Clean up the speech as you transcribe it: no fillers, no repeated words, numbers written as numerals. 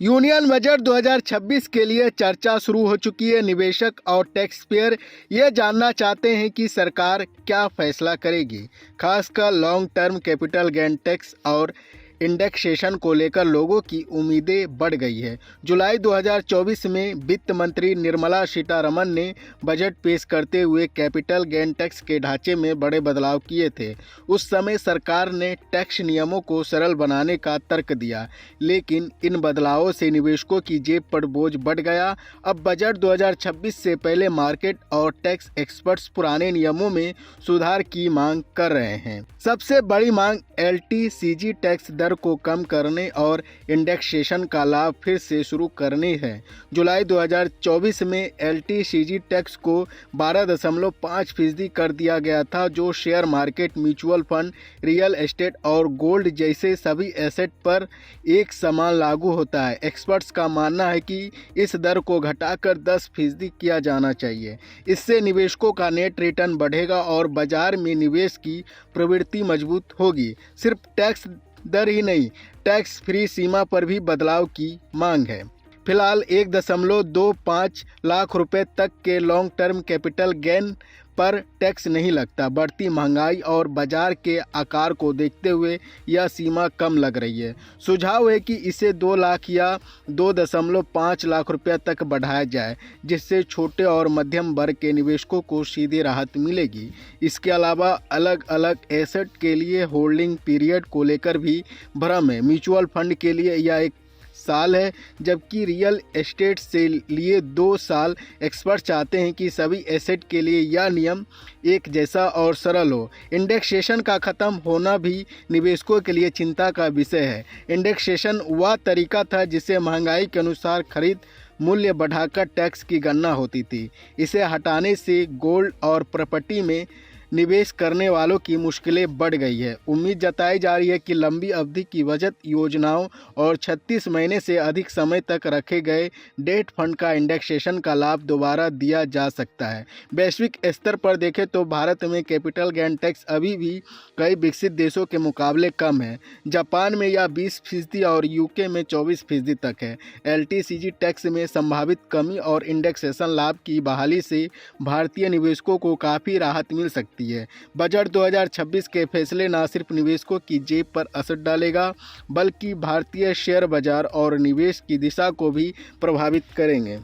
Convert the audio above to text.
Union budget 2026 के लिए चर्चा शुरू हो चुकी है। निवेशक और टैक्स पेयर ये जानना चाहते हैं कि सरकार क्या फैसला करेगी। खासकर long term capital gain tax और इंडेक्सेशन को लेकर लोगों की उम्मीदें बढ़ गई है। जुलाई 2024 में वित्त मंत्री निर्मला सीतारमण ने बजट पेश करते हुए कैपिटल गेन टैक्स के ढांचे में बड़े बदलाव किए थे। उस समय सरकार ने टैक्स नियमों को सरल बनाने का तर्क दिया, लेकिन इन बदलावों से निवेशकों की जेब पर बोझ बढ़ गया। अब बजट 2026 से पहले मार्केट और टैक्स एक्सपर्ट्स पुराने नियमों में सुधार की मांग कर रहे हैं। सबसे बड़ी मांग LTCG टैक्स दर को कम करने और इंडेक्सेशन का लाभ फिर से शुरू करने है। जुलाई 2024 में LTCG टैक्स को 12.5% कर दिया गया था, जो share market, mutual fund, real estate और गोल्ड जैसे सभी एसेट पर एक समान लागू होता है। एक्सपर्ट्स का मानना है कि इस दर को घटाकर 10% किया जाना चाहिए। इससे निवेशकों का नेट रिटर्न बढ़ेगा और बाजार में निवेश की प्रवृत्ति मजबूत होगी। सिर्फ टैक्स दर ही नहीं, टैक्स फ्री सीमा पर भी बदलाव की मांग है। फिलहाल 1.25 लाख रुपए तक के लॉन्ग टर्म कैपिटल गेन पर टैक्स नहीं लगता। बढ़ती महंगाई और बाजार के आकार को देखते हुए यह सीमा कम लग रही है। सुझाव है कि इसे 2 लाख या 2.5 लाख रुपये तक बढ़ाया जाए, जिससे छोटे और मध्यम वर्ग के निवेशकों को सीधी राहत मिलेगी। इसके अलावा अलग अलग एसेट के लिए होल्डिंग पीरियड को लेकर भी भ्रम है। म्यूचुअल फंड के लिए यह 1 साल है, जबकि रियल एस्टेट से लिए 2 साल। एक्सपर्ट चाहते हैं कि सभी एसेट के लिए यह नियम एक जैसा और सरल हो। इंडेक्सेशन का ख़त्म होना भी निवेशकों के लिए चिंता का विषय है। इंडेक्सेशन वह तरीका था जिससे महंगाई के अनुसार खरीद मूल्य बढ़ाकर टैक्स की गणना होती थी। इसे हटाने से गोल्ड और प्रॉपर्टी में निवेश करने वालों की मुश्किलें बढ़ गई है। उम्मीद जताई जा रही है कि लंबी अवधि की बचत योजनाओं और 36 महीने से अधिक समय तक रखे गए डेट फंड का इंडेक्सेशन का लाभ दोबारा दिया जा सकता है। वैश्विक स्तर पर देखें तो भारत में कैपिटल गेन टैक्स अभी भी कई विकसित देशों के मुकाबले कम है। जापान में यह 20% और UK में 24% तक है। LTCG टैक्स में संभावित कमी और इंडेक्सेशन लाभ की बहाली से भारतीय निवेशकों को काफ़ी राहत मिल सकती है। बजट 2026 के फैसले न सिर्फ निवेशकों की जेब पर असर डालेगा, बल्कि भारतीय शेयर बाजार और निवेश की दिशा को भी प्रभावित करेंगे।